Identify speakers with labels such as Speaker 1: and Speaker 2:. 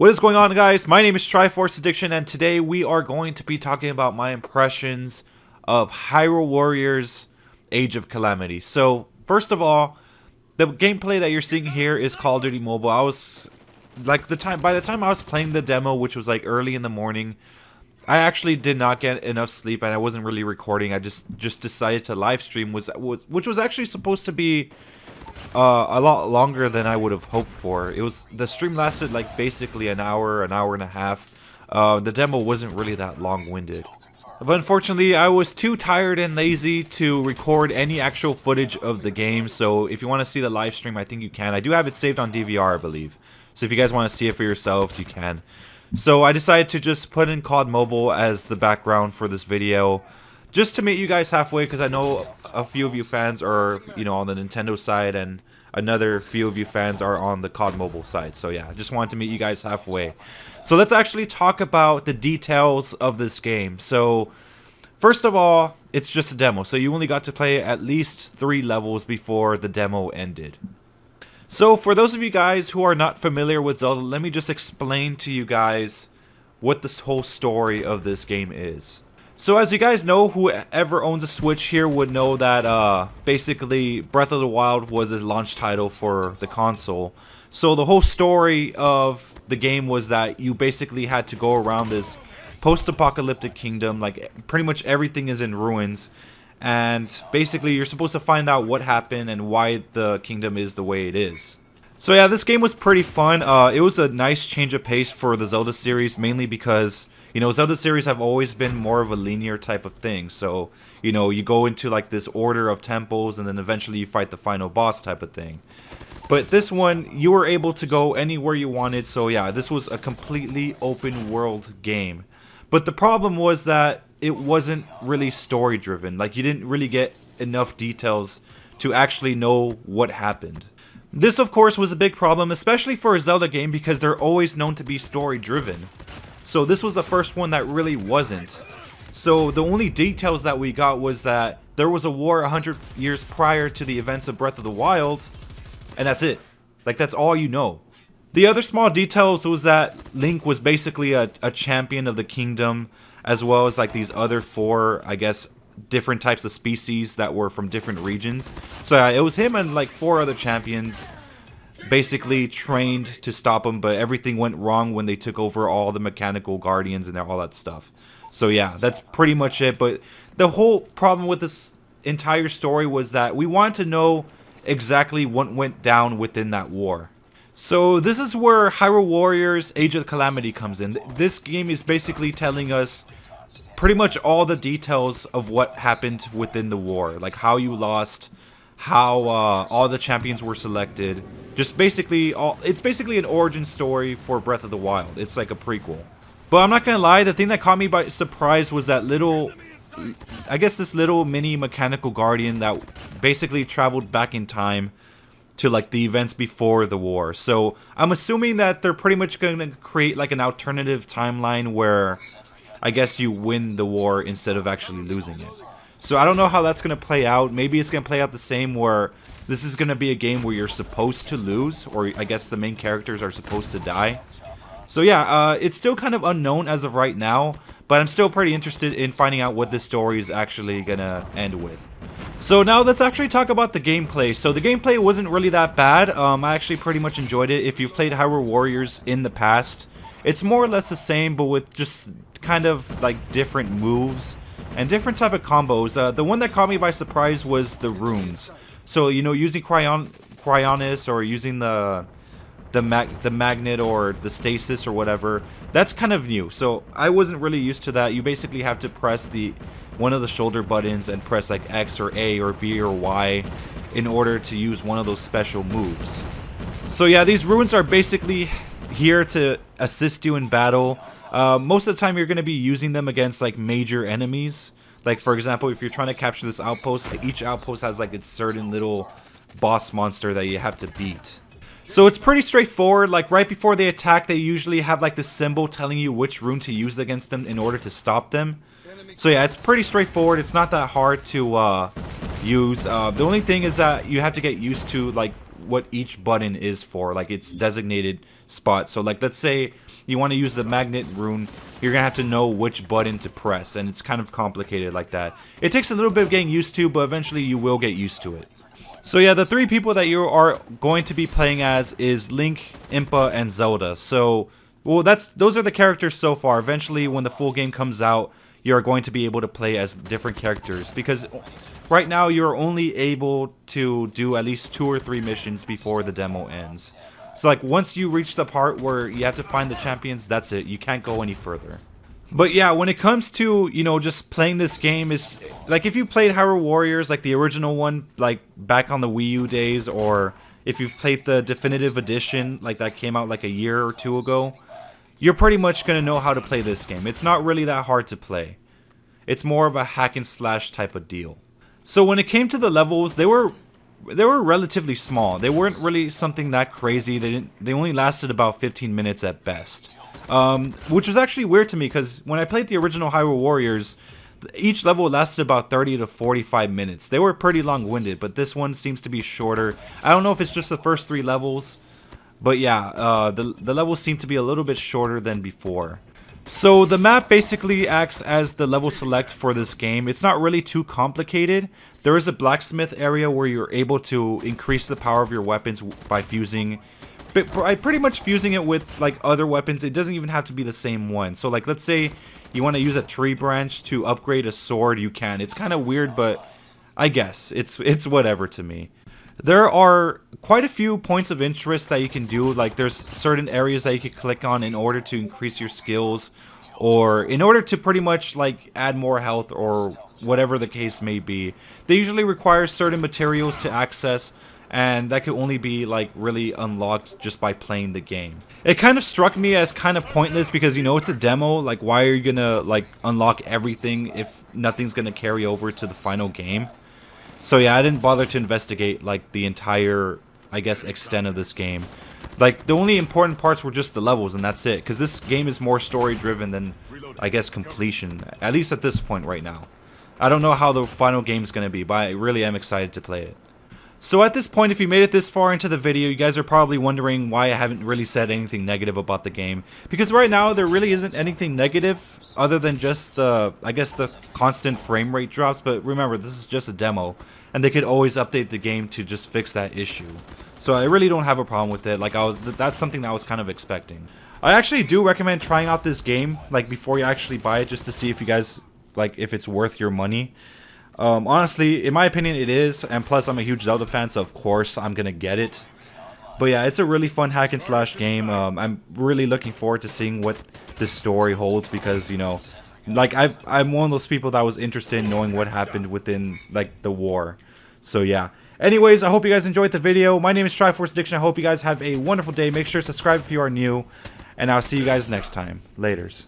Speaker 1: What is going on, guys? My name is Triforce Addiction, and today we are going to be talking about my impressions of Hyrule Warriors Age of Calamity. So, first of all, the gameplay that you're seeing here is Call of Duty Mobile. I was by the time I was playing the demo, which was like early in the morning, I actually did not get enough sleep and I wasn't really recording. I just decided to live stream, which was actually supposed to be a lot longer than I would have hoped for. The stream lasted like basically an hour and a half. The demo wasn't really that long-winded. But unfortunately, I was too tired and lazy to record any actual footage of the game. So if you want to see the live stream, I think you can. I do have it saved on DVR, I believe. So if you guys want to see it for yourselves, you can. So I decided to just put in COD Mobile as the background for this video, just to meet you guys halfway, because I know a few of you fans are, on the Nintendo side, and another few of you fans are on the COD Mobile side. So yeah, I just wanted to meet you guys halfway. So let's actually talk about the details of this game. So first of all, it's just a demo, so you only got to play at least 3 levels before the demo ended. So for those of you guys who are not familiar with Zelda, let me just explain to you guys what this whole story of this game is. So as you guys know, whoever owns a Switch here would know that basically Breath of the Wild was a launch title for the console. So the whole story of the game was that you basically had to go around this post-apocalyptic kingdom, like pretty much everything is in ruins. And basically you're supposed to find out what happened and why the kingdom is the way it is. So yeah, this game was pretty fun. It was a nice change of pace for the Zelda series, mainly because, Zelda series have always been more of a linear type of thing. So, you go into like this order of temples and then eventually you fight the final boss type of thing. But this one, you were able to go anywhere you wanted. So yeah, this was a completely open world game. But the problem was that it wasn't really story driven. Like, you didn't really get enough details to actually know what happened. This of course was a big problem, especially for a Zelda game, because they're always known to be story driven. So this was the first one that really wasn't. So the only details that we got was that there was a war 100 years prior to the events of Breath of the Wild, and that's it. Like, that's all you know. The other small details was that Link was basically a champion of the kingdom, as well as like these other 4, I guess, different types of species that were from different regions. So yeah, it was him and like 4 other champions basically trained to stop him, but everything went wrong when they took over all the mechanical guardians and all that stuff. So yeah, that's pretty much it. But the whole problem with this entire story was that we wanted to know exactly what went down within that war. So this is where Hyrule Warriors Age of Calamity comes in. This game is basically telling us pretty much all the details of what happened within the war. Like how you lost, how all the champions were selected. Just basically, it's basically an origin story for Breath of the Wild. It's like a prequel. But I'm not gonna lie, the thing that caught me by surprise was that this little mini mechanical guardian that basically traveled back in time to like the events before the war. So I'm assuming that they're pretty much going to create like an alternative timeline where I guess you win the war instead of actually losing it. So I don't know how that's going to play out. Maybe it's going to play out the same, where this is going to be a game where you're supposed to lose, or I guess the main characters are supposed to die. So yeah, it's still kind of unknown as of right now, but I'm still pretty interested in finding out what this story is actually going to end with. So now let's actually talk about the gameplay. So the gameplay wasn't really that bad. I actually pretty much enjoyed it. If you've played Hyrule Warriors in the past, it's more or less the same, but with just kind of like different moves and different type of combos. The one that caught me by surprise was the runes. So, using Cryonis or using the magnet or the stasis or whatever, that's kind of new. So I wasn't really used to that. You basically have to press one of the shoulder buttons and press like X or A or B or Y in order to use one of those special moves. So yeah, these runes are basically here to assist you in battle. Most of the time you're going to be using them against like major enemies. Like for example, if you're trying to capture this outpost, each outpost has like its certain little boss monster that you have to beat. So it's pretty straightforward. Like right before they attack, they usually have like this symbol telling you which rune to use against them in order to stop them. So yeah, it's pretty straightforward. It's not that hard to use. The only thing is that you have to get used to like what each button is for. Like it's designated spot. So like, let's say you want to use the magnet rune, you're gonna have to know which button to press, and it's kind of complicated like that. It takes a little bit of getting used to, but eventually you will get used to it. So yeah, the 3 people that you are going to be playing as is Link, Impa, and Zelda. So, well, those are the characters so far. Eventually, when the full game comes out, you're going to be able to play as different characters, because right now you're only able to do at least 2 or 3 missions before the demo ends. So like, once you reach the part where you have to find the champions, that's it. You can't go any further. But yeah, when it comes to, you know, just playing this game, is like, if you played Hyrule Warriors, like the original one, like back on the Wii U days, or if you've played the definitive edition, like that came out like a year or 2 ago, you're pretty much going to know how to play this game. It's not really that hard to play. It's more of a hack and slash type of deal. So when it came to the levels, they were relatively small. They weren't really something that crazy. They only lasted about 15 minutes at best. Which was actually weird to me, because when I played the original Hyrule Warriors, each level lasted about 30 to 45 minutes. They were pretty long-winded, but this one seems to be shorter. I don't know if it's just the first 3 levels, but yeah, the levels seem to be a little bit shorter than before. So the map basically acts as the level select for this game. It's not really too complicated. There is a blacksmith area where you're able to increase the power of your weapons by fusing, but by pretty much fusing it with like other weapons. It doesn't even have to be the same one. So like, let's say you want to use a tree branch to upgrade a sword, you can. It's kind of weird, but I guess it's whatever to me. There are quite a few points of interest that you can do. Like, there's certain areas that you can click on in order to increase your skills, or in order to pretty much like add more health, or whatever the case may be. They usually require certain materials to access, and that could only be like really unlocked just by playing the game. It kind of struck me as kind of pointless, because, you know, it's a demo. Like, why are you gonna like unlock everything if nothing's gonna carry over to the final game? So yeah, I didn't bother to investigate like the entire, I guess, extent of this game. Like, the only important parts were just the levels, and that's it. Because this game is more story driven than, I guess, completion. At least at this point right now. I don't know how the final game is going to be, but I really am excited to play it. So at this point, if you made it this far into the video, you guys are probably wondering why I haven't really said anything negative about the game. Because right now, there really isn't anything negative other than just the, I guess, the constant frame rate drops. But remember, this is just a demo, and they could always update the game to just fix that issue. So I really don't have a problem with it. Like, that's something that I was kind of expecting. I actually do recommend trying out this game, like, before you actually buy it, just to see if you guys, like, if it's worth your money. Honestly, in my opinion, it is, and plus I'm a huge Zelda fan, so of course I'm gonna get it. But yeah, it's a really fun hack and slash game. I'm really looking forward to seeing what this story holds, because, you know, like, I'm one of those people that was interested in knowing what happened within, like, the war. So yeah. Anyways, I hope you guys enjoyed the video. My name is Triforce Addiction. I hope you guys have a wonderful day. Make sure to subscribe if you are new, and I'll see you guys next time. Laters.